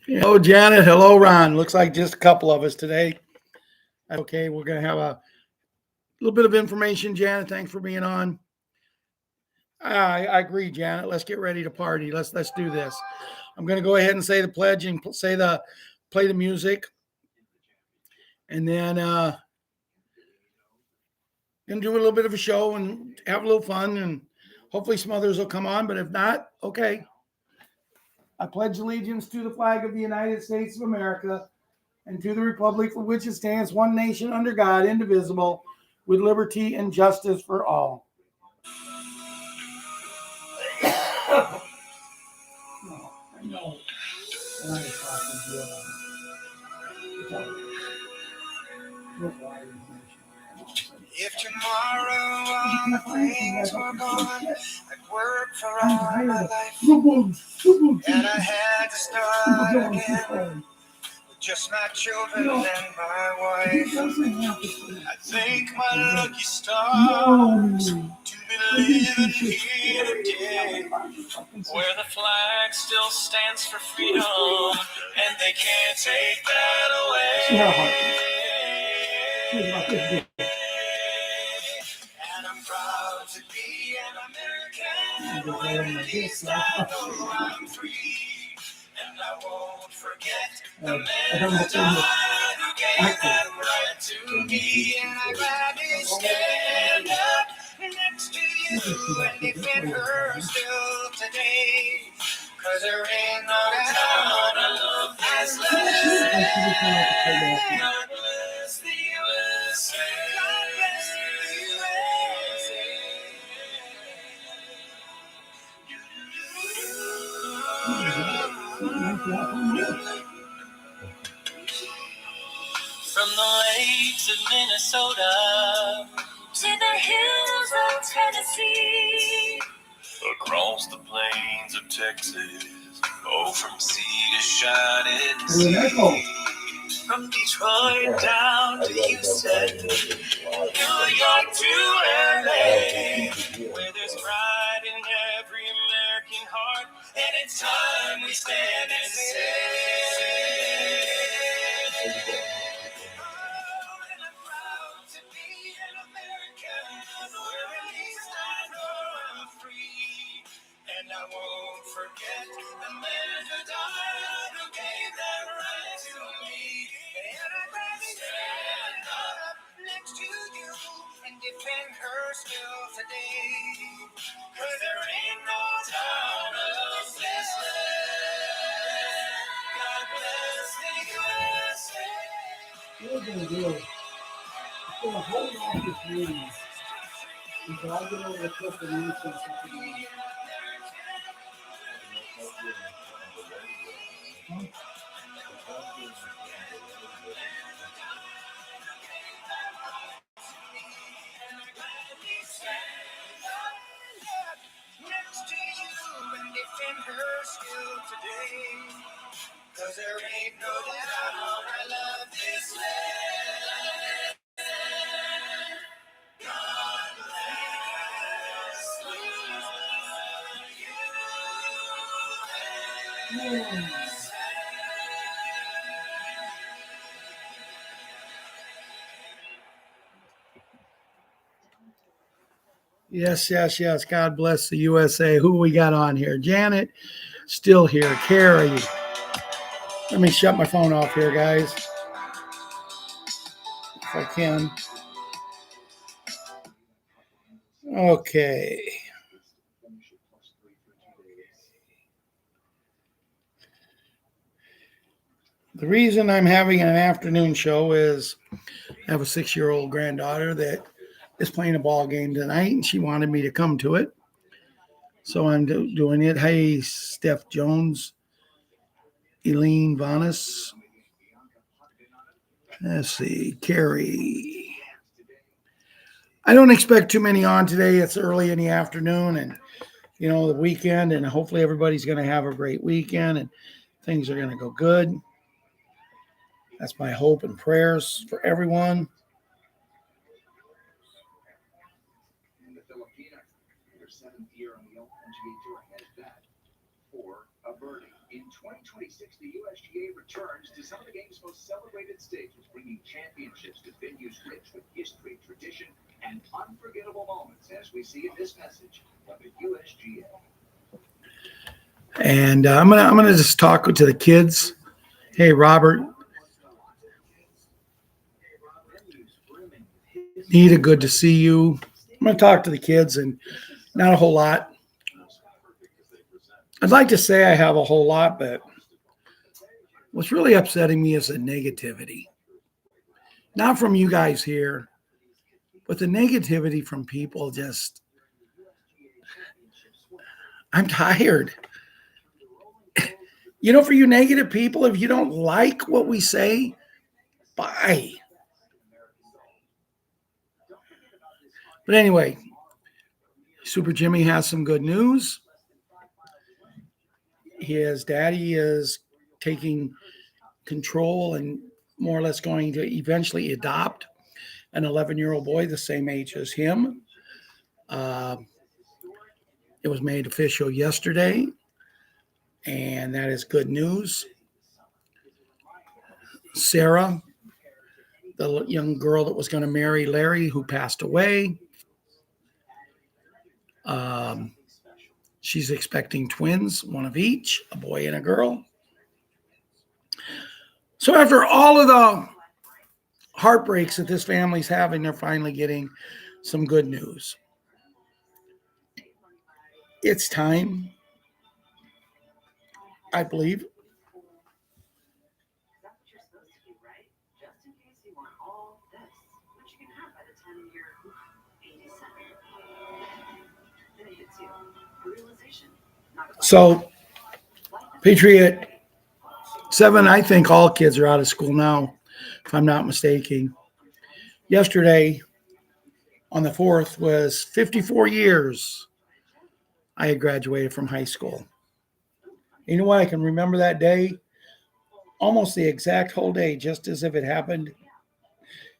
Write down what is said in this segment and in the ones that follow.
Hello, Janet. Hello, Ron. Looks like just a couple of us today. Okay, we're going to have a little bit of information. Janet, thanks for being on. I agree, Janet. Let's get ready to party. Let's do this. I'm going to go ahead and say the pledge and play the music, and then gonna do a little bit of a show and have a little fun, and hopefully some others will come on. But if not, okay. I pledge allegiance to the flag of the United States of America and to the republic for which it stands, one nation under God, indivisible, with liberty and justice for all. No, I know. And I was talking to If tomorrow all the things were gone, I'd work for all my life, and I had to start again with just my children and my wife. I thank my lucky stars to be living here today, where the flag still stands for freedom, and they can't take that away. And I'm proud to be an American. Where at least I know I'm free. And I won't forget the man who died, who gave that right to me. And I gladly stand up next to you and defend her still today. 'Cause there ain't no doubt I love this land. God bless the USA. God bless the USA. From the lakes of Minnesota to the hills of Tennessee, across the plains of Texas, oh, from sea to shining sea. From Detroit down to Houston, New York to LA, where there's pride in every American heart, and it's time we stand and say, oh, and I'm proud to be an American, where at least I know I'm free, and I won't forget the man who died, who gave that right to me, and I'd rather stand up next to you and defend her still today, 'cause there ain't no doubt I love this land. God bless the USA. What we're going to do is we're going to hold off this meeting until I get over the clip and you say something. Next to you and defend her still today, 'cause there ain't no doubt I love this land. God bless the USA. Yes, yes, yes. God bless the USA. Who we got on here? Janet, still here. Carrie. Let me shut my phone off here, guys, if I can. Okay. The reason I'm having an afternoon show is I have a 6-year-old granddaughter that is playing a ball game tonight, and she wanted me to come to it. So I'm doing it. Hey, Steph Jones, Eileen Vanas. Let's see, Carrie. I don't expect too many on today. It's early in the afternoon and, the weekend, and hopefully everybody's going to have a great weekend and things are going to go good. That's my hope and prayers for everyone. In 2026, the USGA returns to some of the game's most celebrated stages, bringing championships to venues rich with history, tradition, and unforgettable moments, as we see in this message from the USGA. And I'm gonna just talk to the kids. Hey, Robert, Nita, good to see you. I'm gonna talk to the kids, and not a whole lot. I'd like to say I have a whole lot, but what's really upsetting me is the negativity. Not from you guys here, but the negativity from people. Just, I'm tired. You know, for you negative people, if you don't like what we say, bye. But anyway, Super Jimmy has some good news. His daddy is taking control and more or less going to eventually adopt an 11-year-old boy the same age as him. It was made official yesterday, and that is good news. Sarah, the young girl that was going to marry Larry, who passed away, she's expecting twins, one of each, a boy and a girl. So after all of the heartbreaks that this family's having, they're finally getting some good news. It's time, I believe. So, Patriot 7, I think all kids are out of school now, if I'm not mistaken. Yesterday, on the 4th, was 54 years I had graduated from high school. You know what? I can remember that day, almost the exact whole day, just as if it happened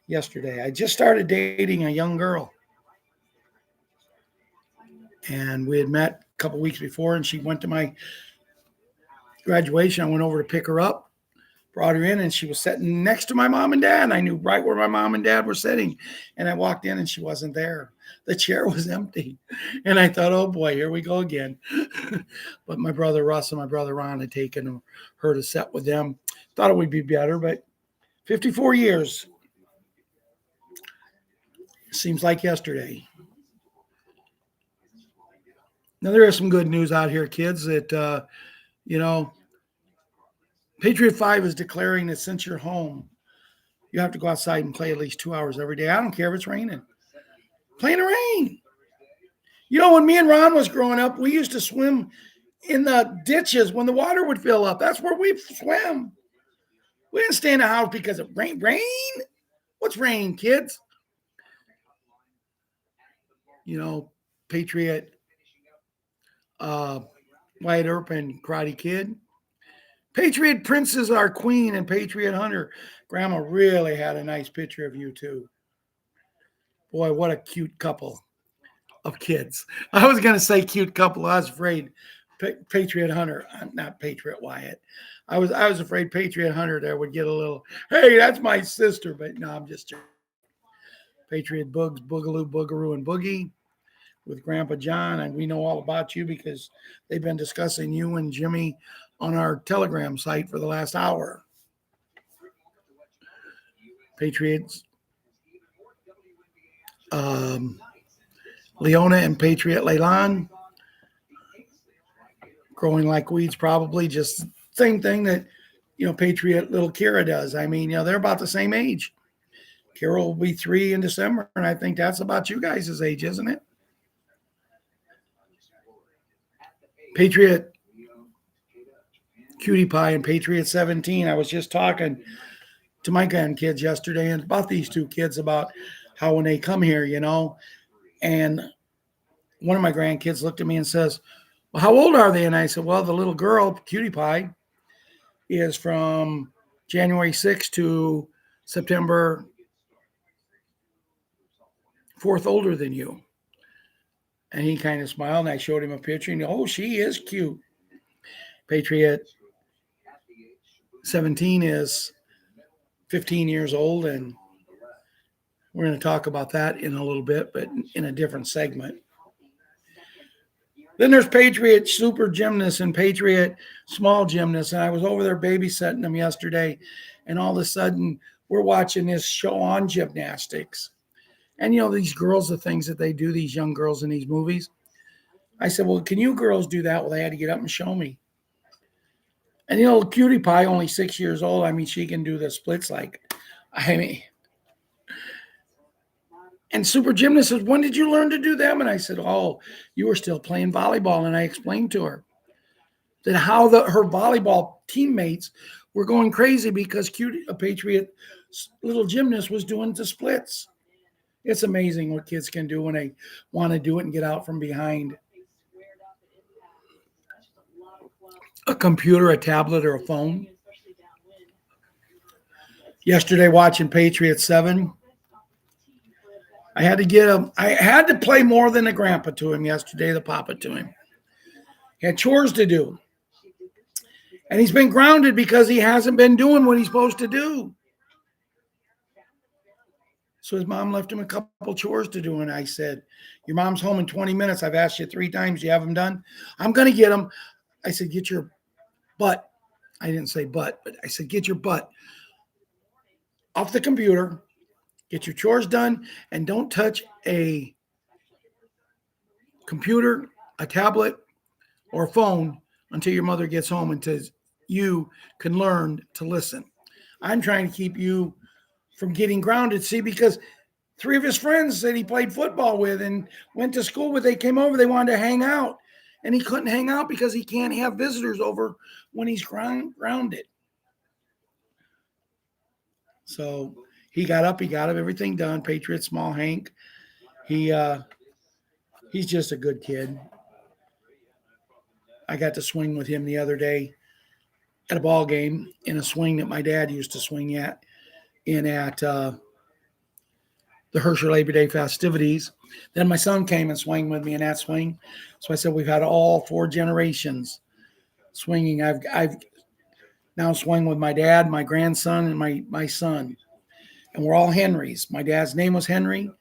yesterday. I just started dating a young girl. And we had met a couple weeks before, and she went to my graduation. I went over to pick her up, brought her in, and she was sitting next to my mom and dad. I knew right where my mom and dad were sitting. And I walked in, and she wasn't there. The chair was empty. And I thought, oh, boy, here we go again. But my brother Russ and my brother Ron had taken her to sit with them. Thought it would be better, but 54 years. Seems like yesterday. Now, there is some good news out here, kids, that, Patriot 5 is declaring that since you're home, you have to go outside and play at least 2 hours every day. I don't care if it's raining. Play in the rain. You know, when me and Ron was growing up, we used to swim in the ditches when the water would fill up. That's where we swim. We didn't stay in the house because of rain. Rain? What's rain, kids? You know, Patriot, Wyatt Earp, and Karate Kid. Patriot Princess, our queen, and Patriot Hunter. Grandma really had a nice picture of you, too. Boy, what a cute couple of kids. I was going to say cute couple. I was afraid Patriot Hunter, not Patriot Wyatt. I was afraid Patriot Hunter there would get a little, hey, that's my sister. But no, I'm just joking. Patriot Bugs, Boogaloo, Boogaroo, and Boogie with Grandpa John. And we know all about you because they've been discussing you and Jimmy on our Telegram site for the last hour. Patriots, Leona and Patriot Leilon, growing like weeds, probably just same thing that, Patriot little Kira does. I mean, they're about the same age. Kira will be 3 in December, and I think that's about you guys' age, isn't it? Patriot Cutie Pie and Patriot 17. I was just talking to my grandkids yesterday and about these two kids about how when they come here, and one of my grandkids looked at me and says, well, how old are they? And I said, well, the little girl, Cutie Pie, is from January 6th to September 4th older than you. And he kind of smiled, and I showed him a picture, and oh, she is cute. Patriot 17 is 15 years old, and we're going to talk about that in a little bit, but in a different segment. Then there's Patriot super gymnasts and Patriot small gymnasts, and I was over there babysitting them yesterday, and all of a sudden we're watching this show on gymnastics. And, you know, these girls, the things that they do, these young girls in these movies. I said, well, can you girls do that? Well, they had to get up and show me. And, you know, Cutie Pie, only 6 years old. I mean, she can do the splits and super gymnast says, when did you learn to do them? And I said, oh, you were still playing volleyball. And I explained to her that how her volleyball teammates were going crazy because a Patriot little gymnast was doing the splits. It's amazing what kids can do when they want to do it and get out from behind a computer, a tablet, or a phone. Yesterday, watching Patriots 7, I had to get him. I had to play more than the grandpa to him yesterday, the papa to him. He had chores to do. And he's been grounded because he hasn't been doing what he's supposed to do. So his mom left him a couple chores to do. And I said, your mom's home in 20 minutes. I've asked you 3 times. You have them done? I'm going to get them. I said, get your butt. I didn't say butt, but I said, get your butt off the computer. Get your chores done. And don't touch a computer, a tablet, or a phone until your mother gets home, until you can learn to listen. I'm trying to keep you from getting grounded. See, because 3 of his friends that he played football with and went to school with, they came over, they wanted to hang out. And he couldn't hang out because he can't have visitors over when he's grounded. So he got up, everything done. Patriot small Hank. He's just a good kid. I got to swing with him the other day at a ball game in a swing that my dad used to swing at the Hershey Labor Day festivities. Then my son came and swung with me in that swing. So I said, we've had all 4 generations swinging. I've now swung with my dad, my grandson, and my son. And we're all Henrys. My dad's name was Henry.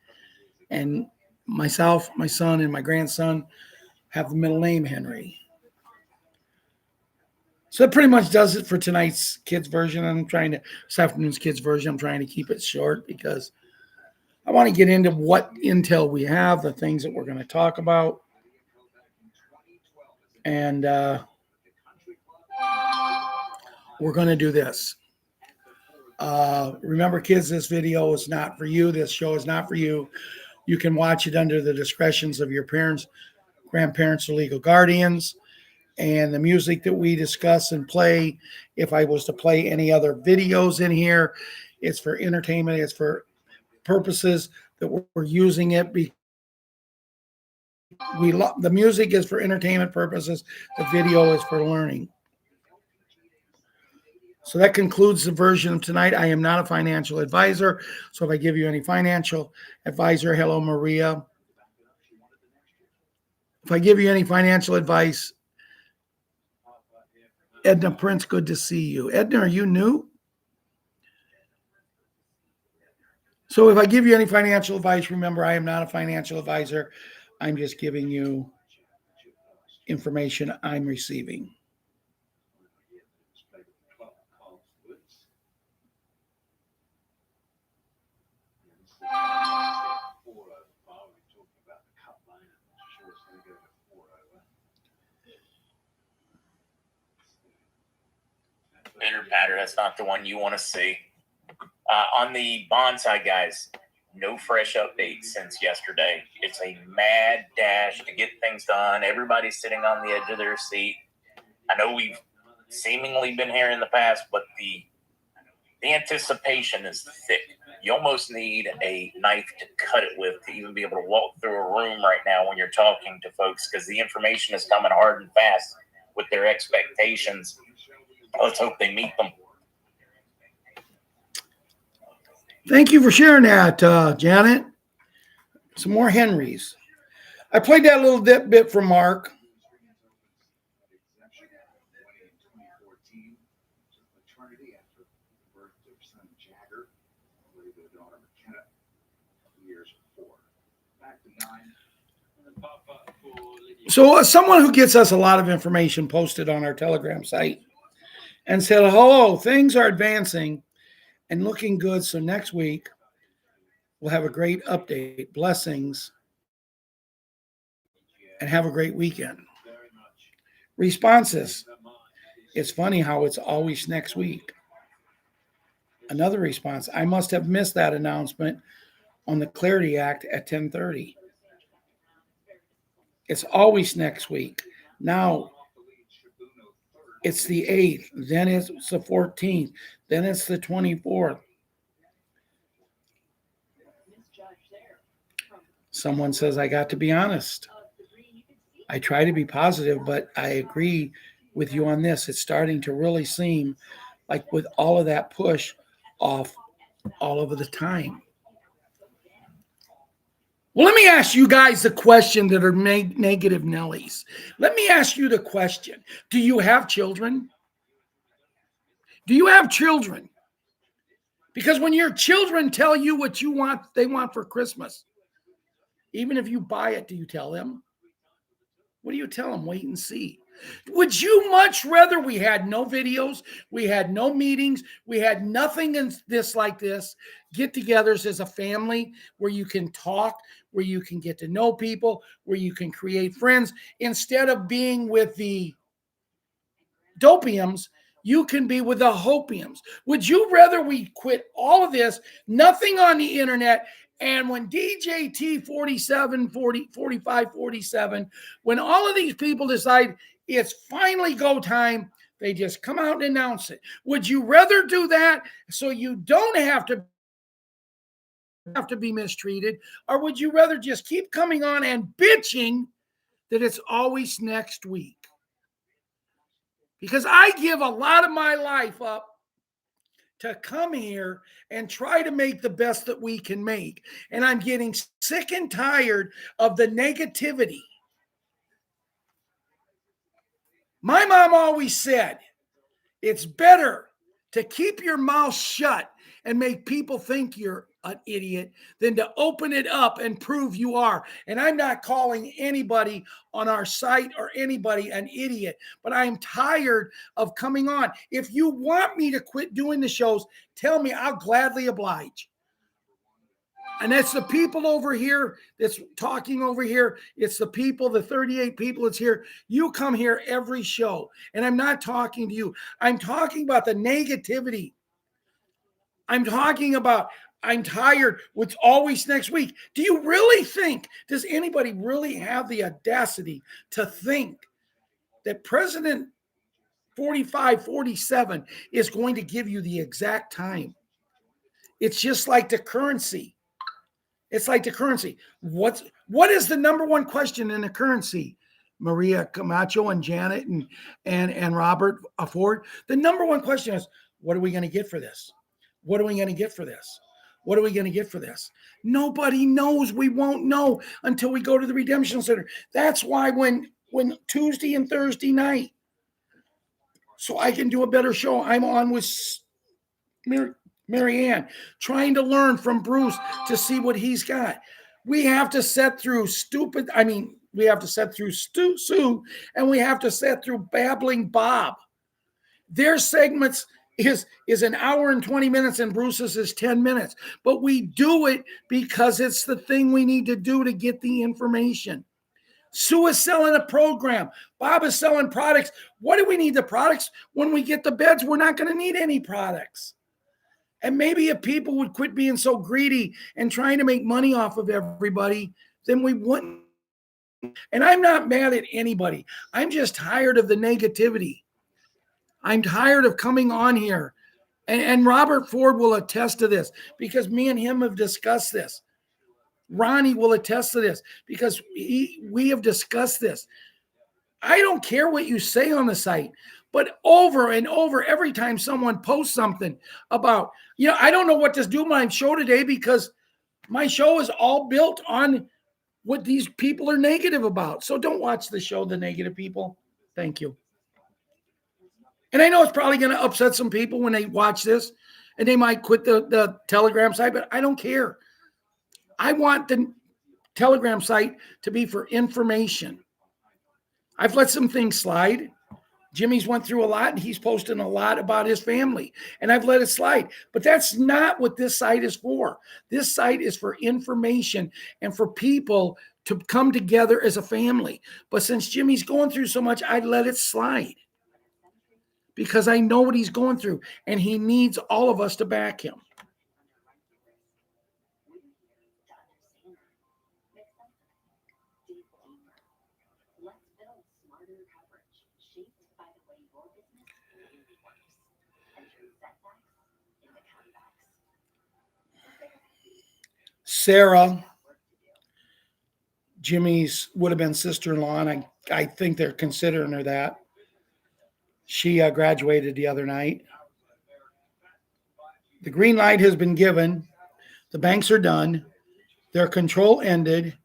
And myself, my son, and my grandson have the middle name Henry. So that pretty much does it for tonight's kids version. This afternoon's kids version, I'm trying to keep it short because I want to get into what intel we have, the things that we're going to talk about. And we're going to do this. Remember, kids, this video is not for you. This show is not for you. You can watch it under the discretions of your parents, grandparents, or legal guardians. And the music that we discuss and play, if I was to play any other videos in here, it's for entertainment. It's for purposes that we're using it. The music is for entertainment purposes. The video is for learning. So that concludes the version of tonight. I am not a financial advisor. So if I give you any financial advisor, hello, Maria. If I give you any financial advice, Edna Prince, good to see you. Edna, are you new? So if I give you any financial advice, remember, I am not a financial advisor. I'm just giving you information I'm receiving. Pitter patter, that's not the one you want to see. On the bonsai guys, no fresh updates since yesterday. It's a mad dash to get things done. Everybody's sitting on the edge of their seat. I know we've seemingly been here in the past, but the anticipation is thick. You almost need a knife to cut it with to even be able to walk through a room right now when you're talking to folks, because the information is coming hard and fast with their expectations. Let's hope they meet them. Thank you for sharing that, Janet. Some more Henrys. I played that little bit from Mark. maternity after the birth of son Jagger, with their daughter McKenna, years 4. Back to 9. So someone who gets us a lot of information posted on our Telegram site and said, hello, things are advancing and looking good. So next week, we'll have a great update. Blessings. And have a great weekend. Responses. It's funny how it's always next week. Another response. I must have missed that announcement on the Clarity Act at 10:30. It's always next week. Now it's the 8th, then it's the 14th, then it's the 24th. Someone says, I got to be honest. I try to be positive, but I agree with you on this. It's starting to really seem like with all of that push off all over the time. Well, let me ask you guys the question that are negative Nellies. Let me ask you the question. Do you have children? Do you have children? Because when your children tell you what you want, they want for Christmas, even if you buy it, do you tell them? What do you tell them? Wait and see. Would you much rather we had no videos, we had no meetings, we had nothing in this like this, get-togethers as a family where you can talk, where you can get to know people, where you can create friends, instead of being with the dopiums, you can be with the hopiums. Would you rather we quit all of this, nothing on the internet, and when DJT 47, 40, 45, 47, when all of these people decide it's finally go time, they just come out and announce it. Would you rather do that so you don't have to be mistreated, or would you rather just keep coming on and bitching that it's always next week? Because I give a lot of my life up to come here and try to make the best that we can make. And I'm getting sick and tired of the negativity. My mom always said, it's better to keep your mouth shut and make people think you're an idiot than to open it up and prove you are. And I'm not calling anybody on our site or anybody an idiot, but I'm tired of coming on. If you want me to quit doing the shows, tell me, I'll gladly oblige. And that's the people over here that's talking over here. It's the people, the 38 people that's here. You come here every show. And I'm not talking to you. I'm talking about the negativity. I'm talking about, I'm tired. It's always next week. Do you really think, does anybody really have the audacity to think that President 4547 is going to give you the exact time? It's just like the currency. It's like the currency. What is the number one question in the currency? Maria Camacho and Janet and Robert Ford. The number one question is, what are we going to get for this? What are we going to get for this? What are we going to get for this? Nobody knows. We won't know until we go to the Redemption Center. That's why when Tuesday and Thursday night, so I can do a better show, I'm on with Marianne, trying to learn from Bruce to see what he's got. We have to set through we have to set through Sue, and we have to set through Babbling Bob. Their segments is an hour and 20 minutes, and Bruce's is 10 minutes. But we do it because it's the thing we need to do to get the information. Sue is selling a program. Bob is selling products. What do we need the products? When we get the beds, we're not going to need any products. And maybe if people would quit being so greedy and trying to make money off of everybody, then we wouldn't. And I'm not mad at anybody. I'm just tired of the negativity. I'm tired of coming on here. And Robert Ford will attest to this because me and him have discussed this. Ronnie will attest to this because we have discussed this. I don't care what you say on the site, but over and over, every time someone posts something about, I don't know what to do my show today because my show is all built on what these people are negative about. So don't watch the show, the negative people. Thank you. And I know it's probably going to upset some people when they watch this, and they might quit the Telegram site, but I don't care. I want the Telegram site to be for information. I've let some things slide. Jimmy's went through a lot, and he's posting a lot about his family, and I've let it slide. But that's not what this site is for. This site is for information and for people to come together as a family. But since Jimmy's going through so much, I let it slide because I know what he's going through, and he needs all of us to back him. Sarah, Jimmy's would have been sister-in-law, and I think they're considering her that. She graduated the other night. The green light has been given. The banks are done. Their control ended.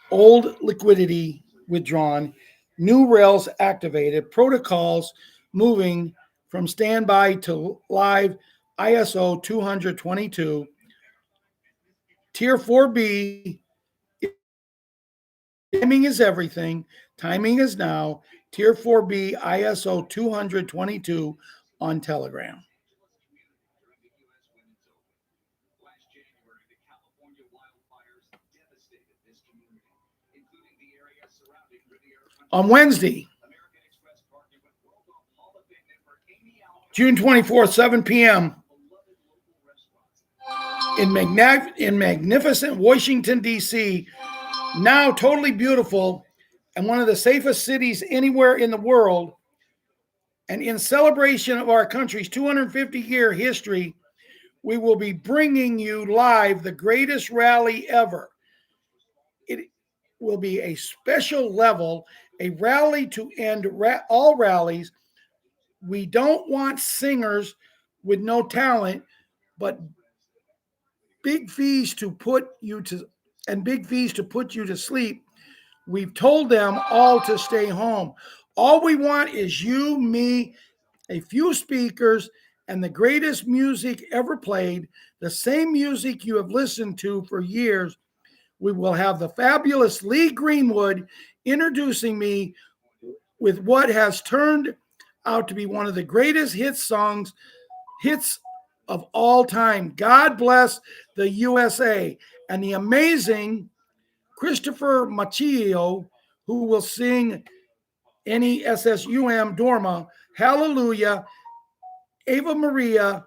Old liquidity withdrawn. New rails activated. Protocols moving from standby to live. ISO 222. Tier 4B. Timing is everything. Timing is now. Tier 4B ISO 222 on Telegram. On Wednesday, June 24th, 7 p.m., in magnificent Washington, D.C., now totally beautiful and one of the safest cities anywhere in the world, and in celebration of our country's 250-year history, we will be bringing you live the greatest rally ever. It will be a special level, a rally to end all rallies. We don't want singers with no talent, but big fees to put you to sleep. We've told them all to stay home. All we want is you, me, a few speakers, and the greatest music ever played, the same music you have listened to for years. We will have the fabulous Lee Greenwood introducing me with what has turned out to be one of the greatest hits of all time. God bless the USA. And the amazing Christopher Machio, who will sing NESSUM Dorma, Hallelujah, Ave Maria,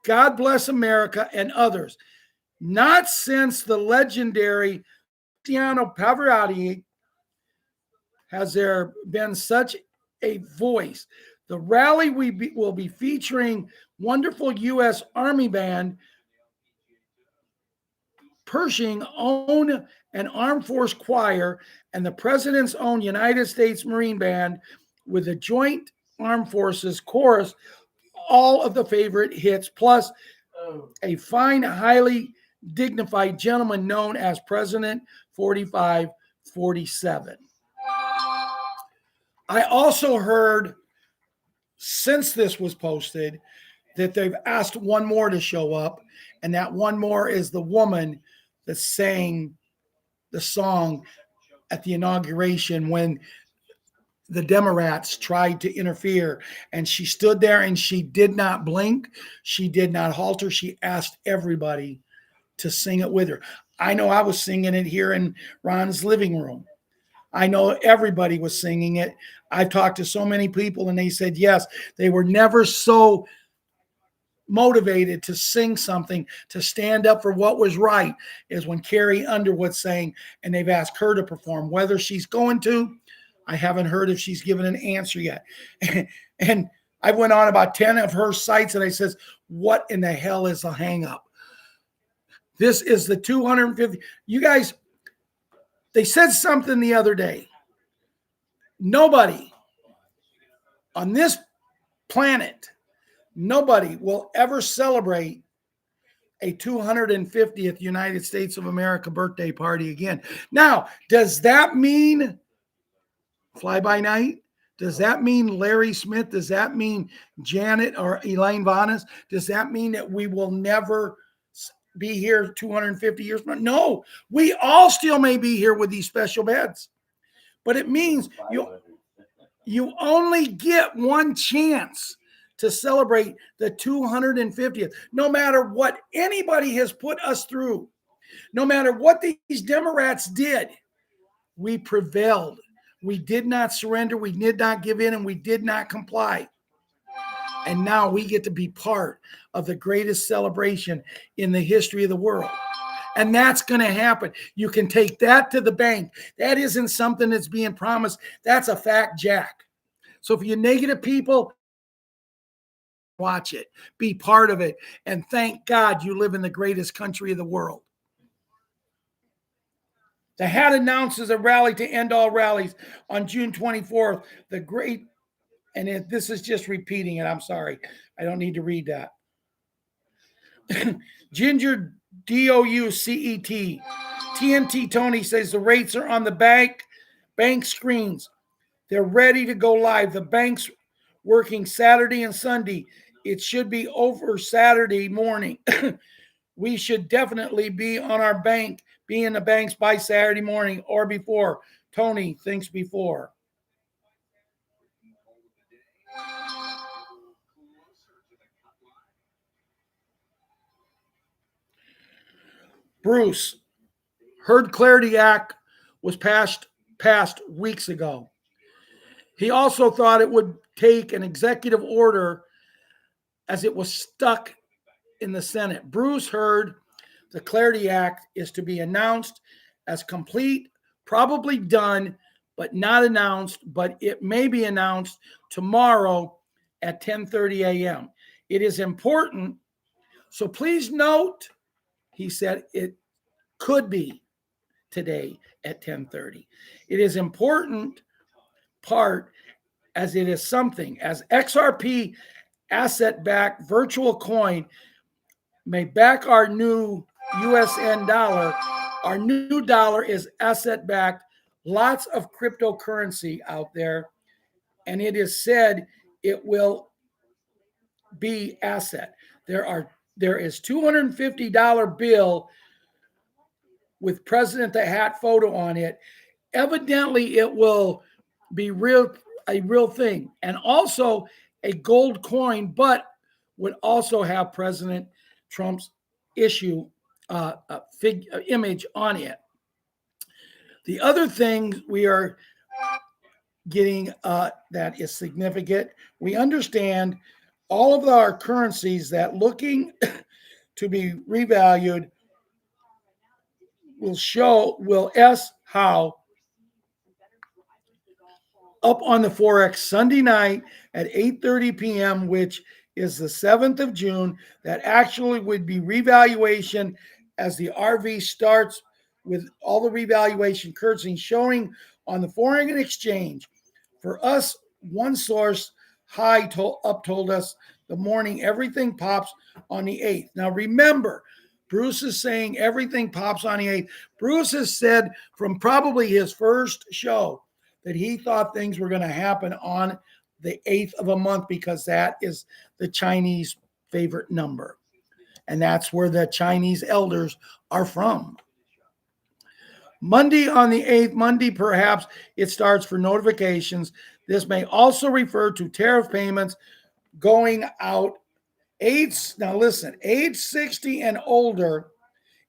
God Bless America, and others. Not since the legendary Cristiano Pavarotti has there been such a voice. The rally will be featuring wonderful U.S. Army Band, Pershing own an Armed Force Choir, and the President's own United States Marine Band with the Joint Armed Forces Chorus, all of the favorite hits, plus a fine, highly dignified gentleman known as President 4547. I also heard, since this was posted, that they've asked one more to show up, and that one more is the woman that sang the song at the inauguration when the Democrats tried to interfere, and she stood there and she did not blink. She did not halter. She asked everybody to sing it with her. I know I was singing it here in Ron's living room. I know everybody was singing it. I've talked to so many people and they said, yes, they were never so motivated to sing something, to stand up for what was right, is when Carrie Underwood sang, and they've asked her to perform. Whether she's going to, I haven't heard if she's given an answer yet. And I went on about 10 of her sites and I says, what in the hell is a hang up? This is the 250. You guys, they said something the other day. Nobody on this planet, nobody will ever celebrate a 250th United States of America birthday party again. Now, does that mean fly by night? Does that mean Larry Smith? Does that mean Janet or Elaine Vanas? Does that mean that we will never be here 250 years from now? No, we all still may be here with these special beds. But it means you only get one chance to celebrate the 250th. No matter what anybody has put us through, no matter what these Democrats did, we prevailed. We did not surrender. We did not give in, and we did not comply. And now we get to be part of the greatest celebration in the history of the world. And that's going to happen. You can take that to the bank. That isn't something that's being promised. That's a fact, Jack. So if you're negative people, watch it, be part of it, and thank God you live in the greatest country of the world. The Hat announces a rally to end all rallies on June 24th. The great, and this is just repeating it. I'm sorry. I don't need to read that. Ginger DOUCET. TNT Tony says the rates are on the bank screens. They're ready to go live. The bank's working Saturday and Sunday. It should be over Saturday morning. We should definitely be on our bank, be in the banks by Saturday morning or before. Tony thinks before. Bruce, Herd Clarity Act was passed weeks ago. He also thought it would take an executive order as it was stuck in the Senate. Bruce heard the Clarity Act is to be announced as complete, probably done, but not announced, but it may be announced tomorrow at 10:30 a.m. It is important. So please note, he said, it could be today at 10:30. It is important part as it is something as XRP asset-backed virtual coin may back our new USN dollar. Our new dollar is asset-backed. Lots of cryptocurrency out there, and it is said it will be asset. There is $250 bill with President the Hat photo on it. Evidently, it will be a real thing, and also a gold coin, but would also have President Trump's image on it. The other thing we are getting that is significant, we understand all of our currencies that looking to be revalued will how up on the Forex Sunday night at 8:30 p.m., which is the 7th of June. That actually would be revaluation as the RV starts with all the revaluation currency showing on the foreign exchange. For us, one source told us the morning everything pops on the 8th. Now remember, Bruce is saying everything pops on the 8th. Bruce has said from probably his first show that he thought things were going to happen on the 8th of a month because that is the Chinese favorite number. And that's where the Chinese elders are from. Monday on the 8th, Monday perhaps it starts for notifications. This may also refer to tariff payments going out now listen, age 60 and older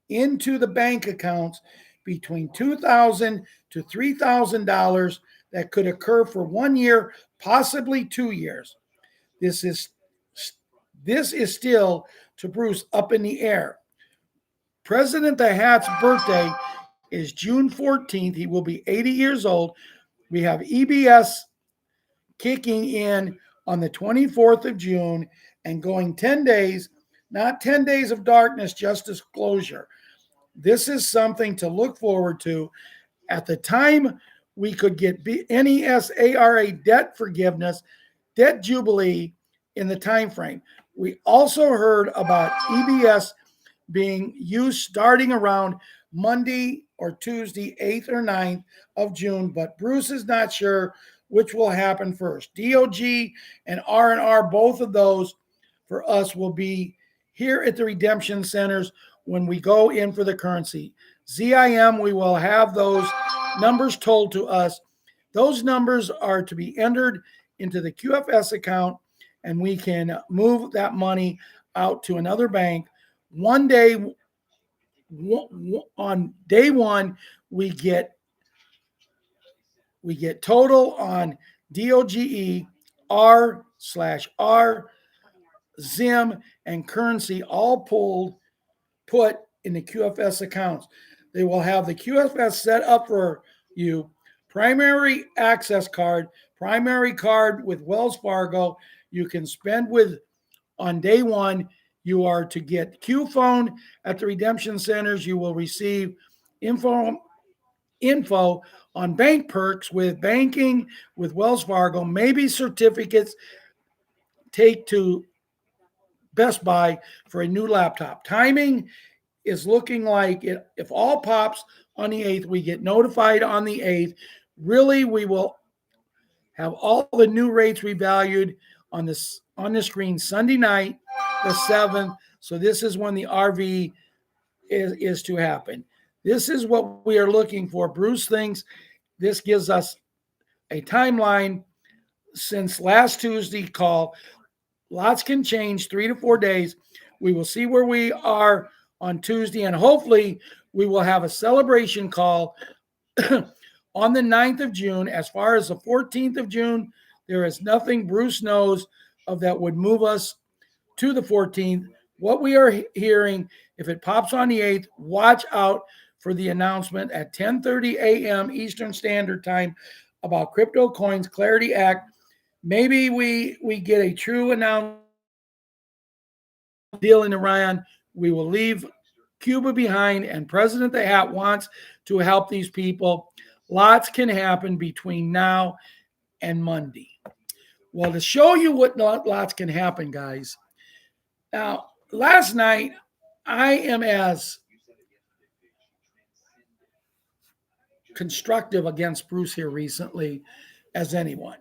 into the bank accounts between $2,000 to $3,000 that could occur for 1 year, possibly 2 years. This is still, to Bruce, up in the air. President the Hat's birthday is June 14th. He will be 80 years old. We have EBS kicking in on the 24th of June and going 10 days, not 10 days of darkness, just disclosure. This is something to look forward to. At the time, we could get NESARA debt forgiveness, debt jubilee in the time frame. We also heard about EBS being used starting around Monday or Tuesday, 8th or 9th of June, but Bruce is not sure which will happen first. DOG and R&R, both of those for us will be here at the redemption centers when we go in for the currency. ZIM, we will have those numbers told to us. Those numbers are to be entered into the QFS account, and we can move that money out to another bank. One day, on day one, we get total on DOGE, R/R, ZIM, and currency all put in the QFS accounts. They will have the QFS set up for you. Primary access card, primary card with Wells Fargo. You can spend with on day one. You are to get Q phone at the redemption centers. You will receive info on bank perks with banking with Wells Fargo, maybe certificates. Take to Best Buy for a new laptop. Timing is looking like if all pops on the 8th, we get notified on the 8th. Really, we will have all the new rates revalued on the screen Sunday night, the 7th. So this is when the RV is to happen. This is what we are looking for. Bruce thinks this gives us a timeline since last Tuesday call. Lots can change, 3 to 4 days. We will see where we are on Tuesday, and hopefully we will have a celebration call on the 9th of June. As far as the 14th of June, there is nothing Bruce knows of that would move us to the 14th. What we are hearing, if it pops on the 8th, watch out for the announcement at 10:30 a.m. Eastern Standard Time about crypto coins, Clarity Act. Maybe we get a true announcement deal in Iran. We will leave Cuba behind, and President the Hat wants to help these people. Lots can happen between now and Monday. Well, to show you what lots can happen, guys. Now, last night, I am as constructive against Bruce here recently as anyone.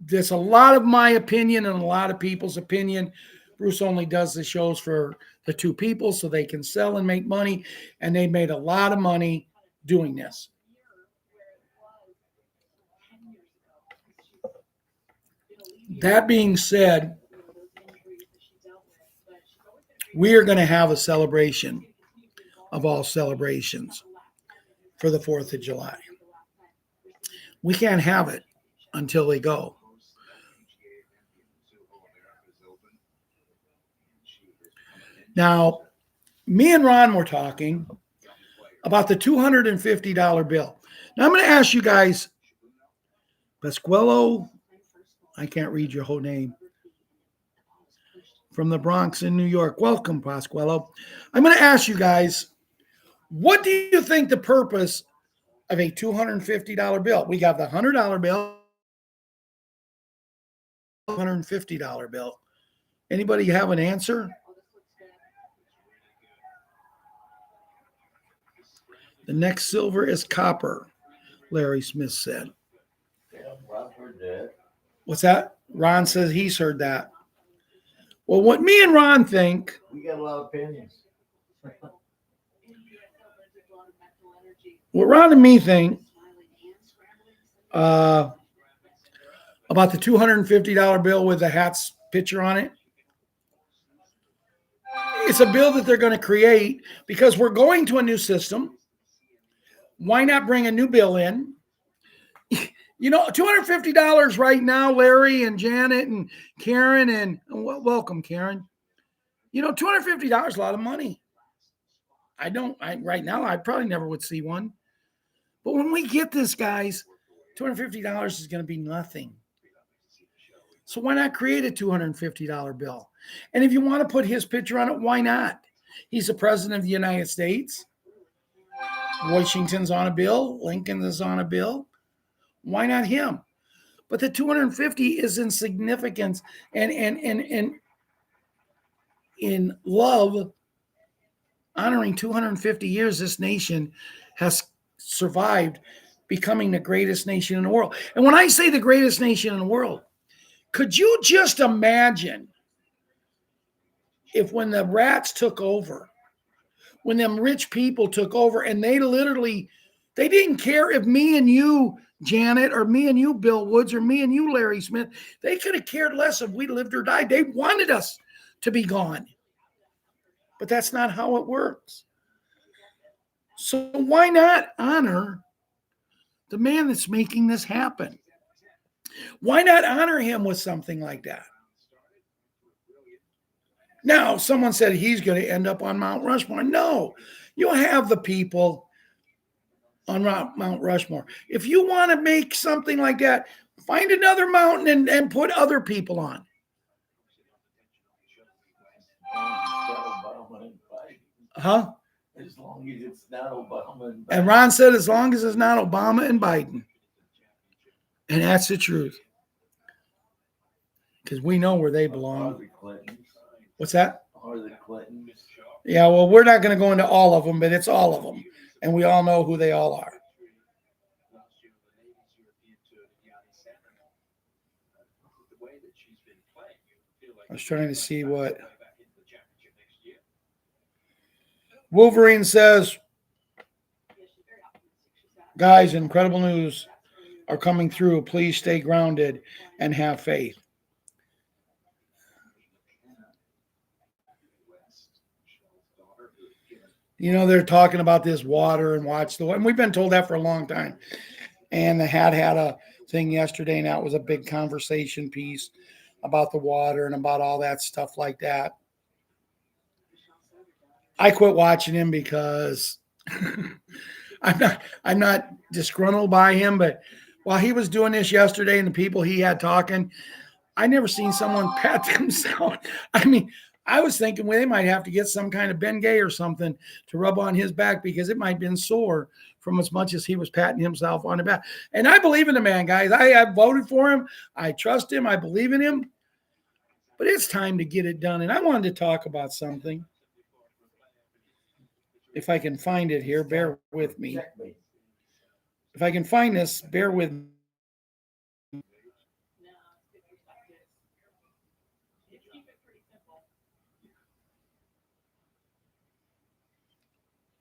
There's a lot of my opinion and a lot of people's opinion. Bruce only does the shows for the two people so they can sell and make money, and they made a lot of money doing this. That being said, we are going to have a celebration of all celebrations for the 4th of July. We can't have it until they go. Now, me and Ron were talking about the $250 bill. Now, I'm going to ask you guys, Pasquello, I can't read your whole name, from the Bronx in New York. Welcome, Pasquello. I'm going to ask you guys, what do you think the purpose of a $250 bill? We got the $100 bill, $150 bill. Anybody have an answer? The next silver is copper, Larry Smith said. Yeah, I've heard that. What's that? Ron says he's heard that. Well, what me and Ron think, We got a lot of opinions. what Ron and me think about the $250 bill with the Hats picture on it, it's a bill that they're going to create because we're going to a new system. Why not bring a new bill in? You know, $250 right now, Larry and Janet and Karen, and welcome, Karen. You know, $250 is a lot of money. Right now, I probably never would see one. But when we get this, guys, $250 is going to be nothing. So why not create a $250 bill? And if you want to put his picture on it, why not? He's the president of the United States. Washington's on a bill. Lincoln is on a bill. Why not him? But the 250 is in significance and in love, honoring 250 years this nation has survived becoming the greatest nation in the world. And when I say the greatest nation in the world, could you just imagine if when the rats took over, when them rich people took over, and they didn't care if me and you, Janet, or me and you, Bill Woods, or me and you, Larry Smith, they could have cared less if we lived or died. They wanted us to be gone. But that's not how it works. So why not honor the man that's making this happen? Why not honor him with something like that? Now, someone said he's going to end up on Mount Rushmore. No, you have the people on Mount Rushmore. If you want to make something like that, find another mountain and put other people on. Huh? As long as it's not Obama and Biden. And Ron said, as long as it's not Obama and Biden. And that's the truth. Because we know where they belong. What's that? Or the Clintons. Yeah, well, we're not going to go into all of them, but it's all of them. And we all know who they all are. I was trying to see what Wolverine says. Guys, incredible news are coming through. Please stay grounded and have faith. You know, they're talking about this water and watch the water. And we've been told that for a long time. And the had a thing yesterday, and that was a big conversation piece about the water and about all that stuff like that. I quit watching him because I'm not disgruntled by him, but while he was doing this yesterday and the people he had talking, I never seen someone pat themselves. I mean, I was thinking, well, they might have to get some kind of Bengay or something to rub on his back because it might have been sore from as much as he was patting himself on the back. And I believe in the man, guys. I voted for him. I trust him. I believe in him. But it's time to get it done. And I wanted to talk about something. If I can find it here, bear with me. If I can find this, bear with me.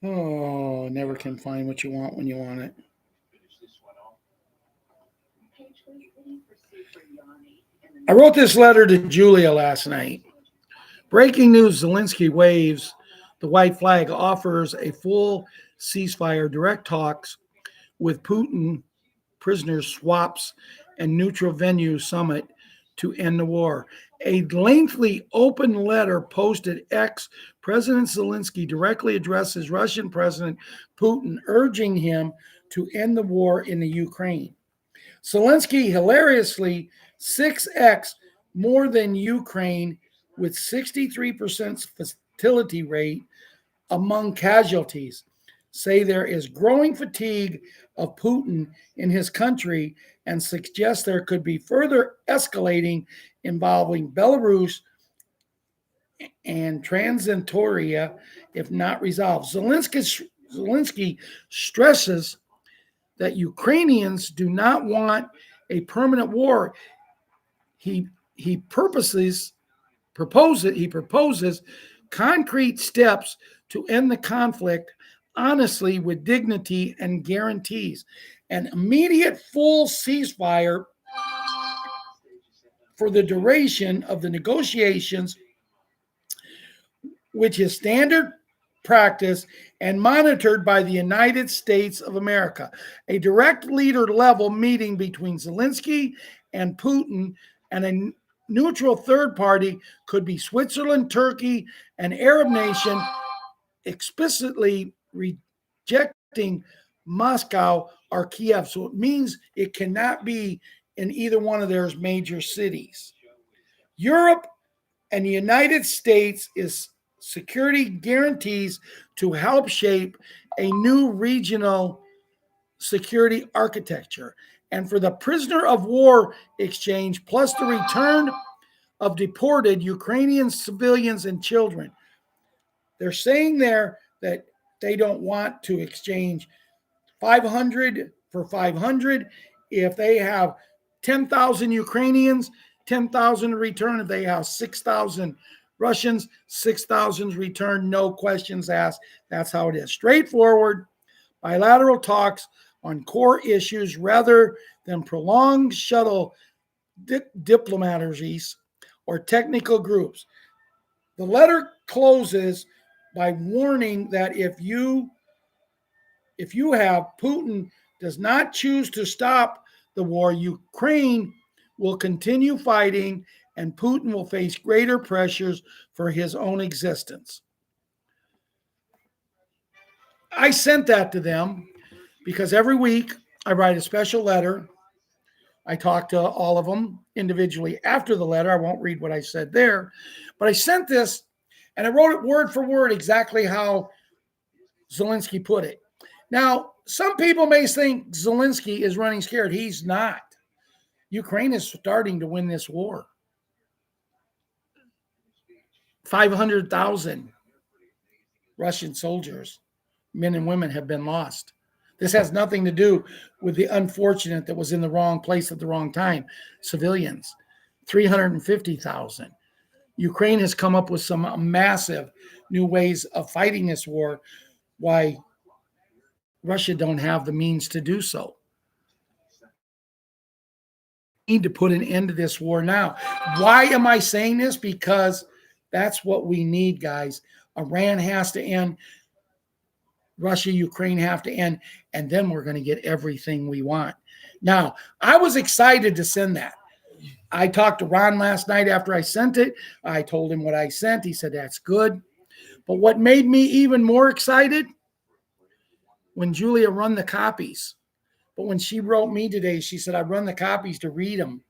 Oh, never can find what you want when you want it. I wrote this letter to Julia last night. Breaking news, Zelensky waves the white flag, offers a full ceasefire, direct talks with Putin, prisoners swaps, and neutral venue summit to end the war. A lengthy open letter posted X, President Zelensky directly addresses Russian President Putin, urging him to end the war in the Ukraine. Zelensky hilariously 6x more than Ukraine with 63% fatality rate among casualties. Say there is growing fatigue of Putin in his country and suggests there could be further escalating involving Belarus and Transnistria if not resolved. Zelensky stresses that Ukrainians do not want a permanent war. He proposes concrete steps to end the conflict honestly with dignity and guarantees an immediate full ceasefire for the duration of the negotiations, which is standard practice and monitored by the United States of America. A direct leader level meeting between Zelensky and Putin and a neutral third party could be Switzerland, Turkey, an Arab nation, explicitly rejecting Moscow or Kiev. So it means it cannot be in either one of their major cities. Europe and the United States is security guarantees to help shape a new regional security architecture. And for the prisoner of war exchange, plus the return of deported Ukrainian civilians and children. They're saying there that they don't want to exchange 500 for 500. If they have 10,000 Ukrainians, 10,000 return. If they have 6,000 Russians, 6,000 return. No questions asked. That's how it is. Straightforward, bilateral talks on core issues rather than prolonged shuttle diplomacies or technical groups. The letter closes by warning that if you have Putin does not choose to stop the war, Ukraine will continue fighting and Putin will face greater pressures for his own existence. I sent that to them because every week I write a special letter. I talk to all of them individually after the letter. I won't read what I said there, but I sent this and I wrote it word for word exactly how Zelensky put it. Now, some people may think Zelensky is running scared. He's not. Ukraine is starting to win this war. 500,000 Russian soldiers, men and women, have been lost. This has nothing to do with the unfortunate that was in the wrong place at the wrong time. Civilians, 350,000. Ukraine has come up with some massive new ways of fighting this war. Why Russia don't have the means to do so. We need to put an end to this war now. Why am I saying this? Because that's what we need, guys. Iran has to end. Russia, Ukraine have to end. And then we're going to get everything we want. Now, I was excited to send that. I talked to Ron last night after I sent it. I told him what I sent. He said, that's good. But what made me even more excited, when Julia run the copies. But when she wrote me today, she said, I run the copies to read them.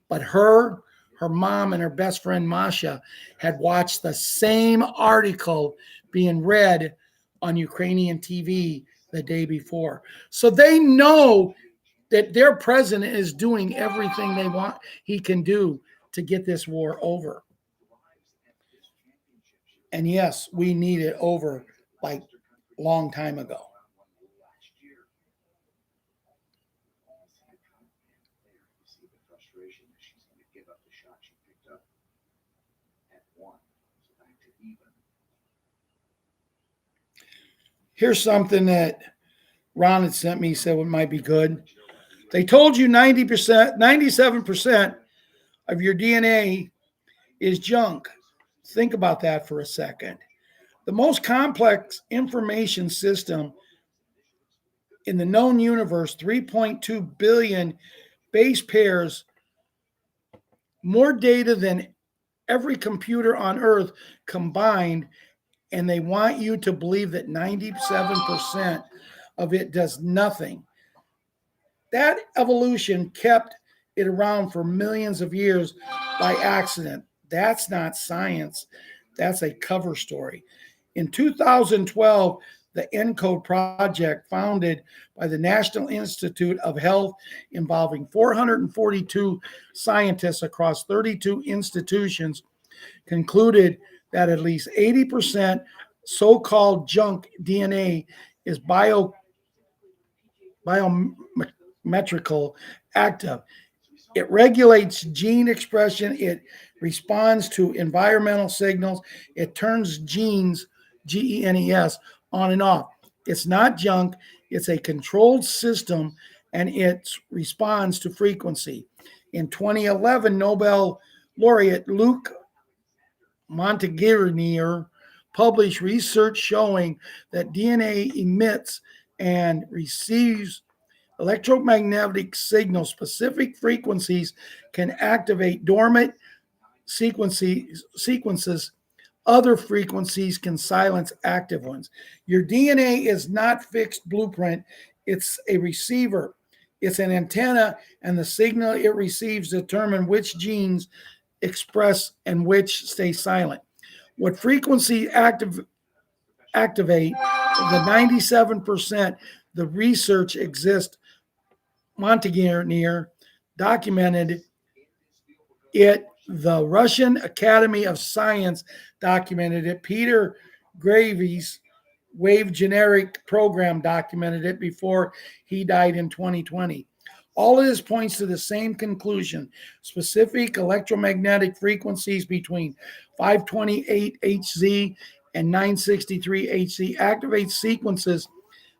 But her mom, and her best friend, Masha, had watched the same article being read on Ukrainian TV the day before. So they know that their president is doing everything they want he can do to get this war over. And yes, we need it over like long time ago. Here's something that Ron had sent me, said it might be good. They told you 90%, 97% of your DNA is junk. Think about that for a second. The most complex information system in the known universe, 3.2 billion base pairs, more data than every computer on Earth combined, and they want you to believe that 97% of it does nothing. That evolution kept it around for millions of years by accident. That's not science. That's a cover story. In 2012, the ENCODE project, founded by the National Institute of Health, involving 442 scientists across 32 institutions, concluded that at least 80% so-called junk DNA is biometrical active. It regulates gene expression. It responds to environmental signals. It turns genes, GENES, on and off. It's not junk. It's a controlled system, and it responds to frequency. In 2011, Nobel laureate Luc Montagnier published research showing that DNA emits and receives electromagnetic signals. Specific frequencies can activate dormant sequences. Other frequencies can silence active ones. Your DNA is not fixed blueprint. It's a receiver. It's an antenna, and the signal it receives determine which genes express and which stay silent. What frequency activate the 97%, the research exists. Montagnier documented it. The Russian Academy of Science documented it. Peter Graves Wave Generic Program documented it before he died in 2020. All of this points to the same conclusion. Specific electromagnetic frequencies between 528 Hz and 963 Hz activate sequences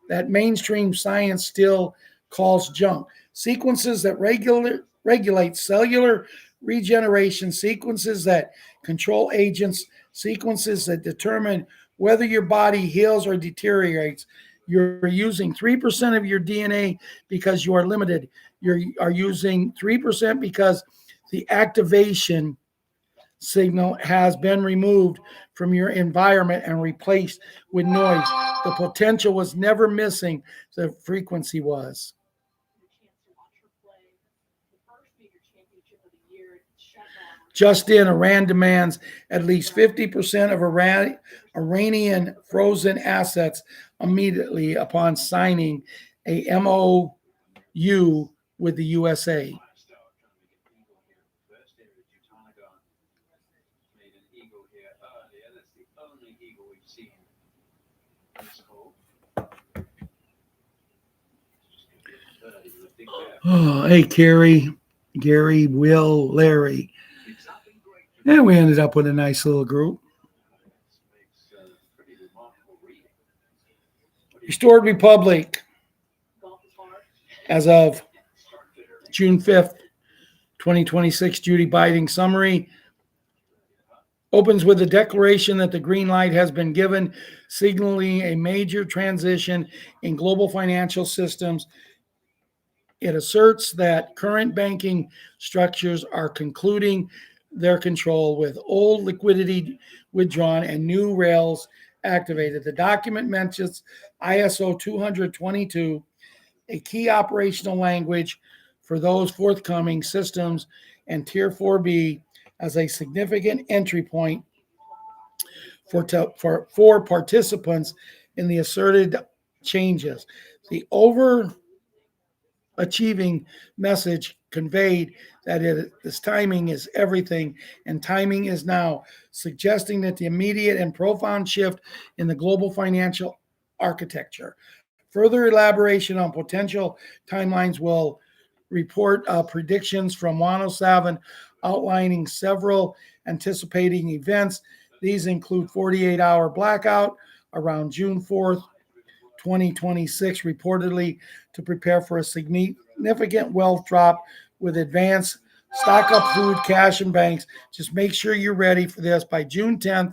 that mainstream science still calls junk. Sequences that regulate cellular regeneration, sequences that control agents, sequences that determine whether your body heals or deteriorates. You're using 3% of your DNA because you are limited. You are using 3% because the activation signal has been removed from your environment and replaced with noise. The potential was never missing, the frequency was. Just in, Iran demands at least 50% of Iranian frozen assets immediately upon signing a MOU with the USA. Oh, hey, Carrie, Gary, Will, Larry. And we ended up with a nice little group. Restored Republic, as of June 5th, 2026, Judy Biding summary opens with a declaration that the green light has been given, signaling a major transition in global financial systems. It asserts that current banking structures are concluding their control with old liquidity withdrawn and new rails activated. The document mentions ISO 222, a key operational language for those forthcoming systems, and Tier 4B as a significant entry point for participants in the asserted changes. The overachieving message conveyed that this timing is everything and timing is now, suggesting that the immediate and profound shift in the global financial architecture. Further elaboration on potential timelines will report predictions from 107 outlining several anticipating events. These include 48-hour blackout around June 4th, 2026, reportedly to prepare for a significant wealth drop with advance stock up food, cash, and banks. Just make sure you're ready for this. By June 10th,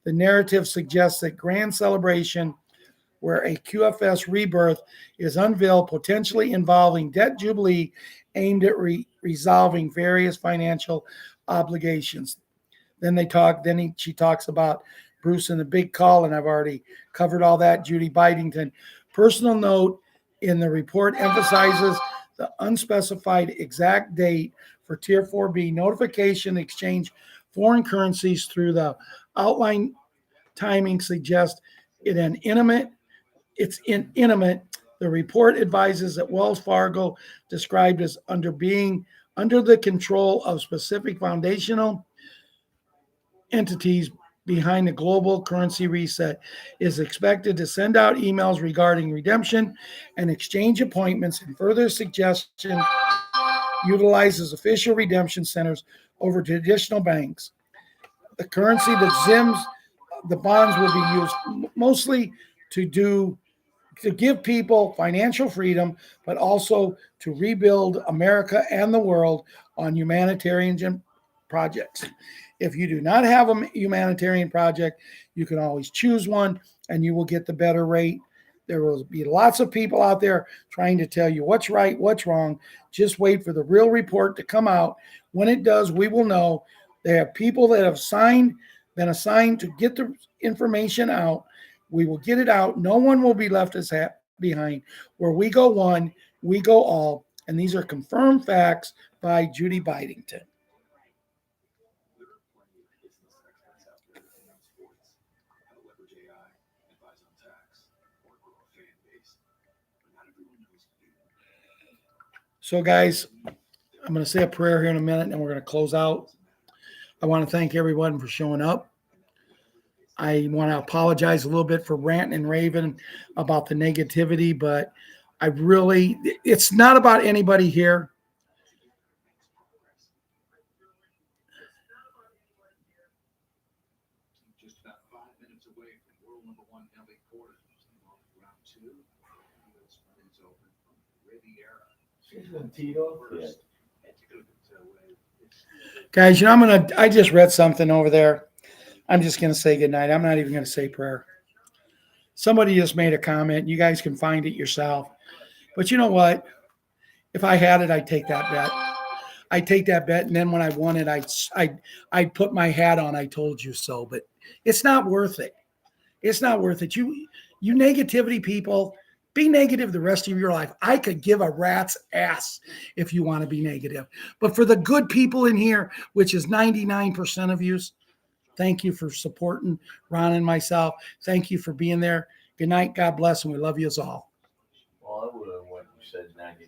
the narrative suggests that grand celebration where a QFS rebirth is unveiled, potentially involving debt jubilee aimed at resolving various financial obligations. She talks about Bruce and the big call, and I've already covered all that. Judy Bidington. Personal note in the report emphasizes the unspecified exact date for Tier 4B notification exchange foreign currencies through the outline timing suggests it's intimate. The report advises that Wells Fargo, described as under the control of specific foundational entities behind the global currency reset, is expected to send out emails regarding redemption and exchange appointments, and further suggestion utilizes official redemption centers over traditional banks. The currency that ZIMs, the bonds will be used mostly to give people financial freedom, but also to rebuild America and the world on humanitarian projects. If you do not have a humanitarian project, you can always choose one and you will get the better rate. There will be lots of people out there trying to tell you what's right, what's wrong. Just wait for the real report to come out. When it does, we will know. They have people that have been assigned to get the information out. We will get it out. No one will be left behind. Where we go one, we go all. And these are confirmed facts by Judy Bidington. So, guys, I'm going to say a prayer here in a minute, and we're going to close out. I want to thank everyone for showing up. I want to apologize a little bit for ranting and raving about the negativity, but it's not about anybody here. Just about 5 minutes away from world number one Ellie Porter. Round two. US runs open from Riviera. She's been teed off yet. Guys, I just read something over there. I'm just going to say goodnight. I'm not even going to say prayer. Somebody just made a comment. You guys can find it yourself. But you know what? If I had it, I'd take that bet. I'd take that bet, and then when I won it, I'd put my hat on. I told you so. But it's not worth it. It's not worth it. You negativity people, be negative the rest of your life. I could give a rat's ass if you want to be negative. But for the good people in here, which is 99% of you, thank you for supporting Ron and myself. Thank you for being there. Good night. God bless, and we love you all. Well, I would have went and said 99.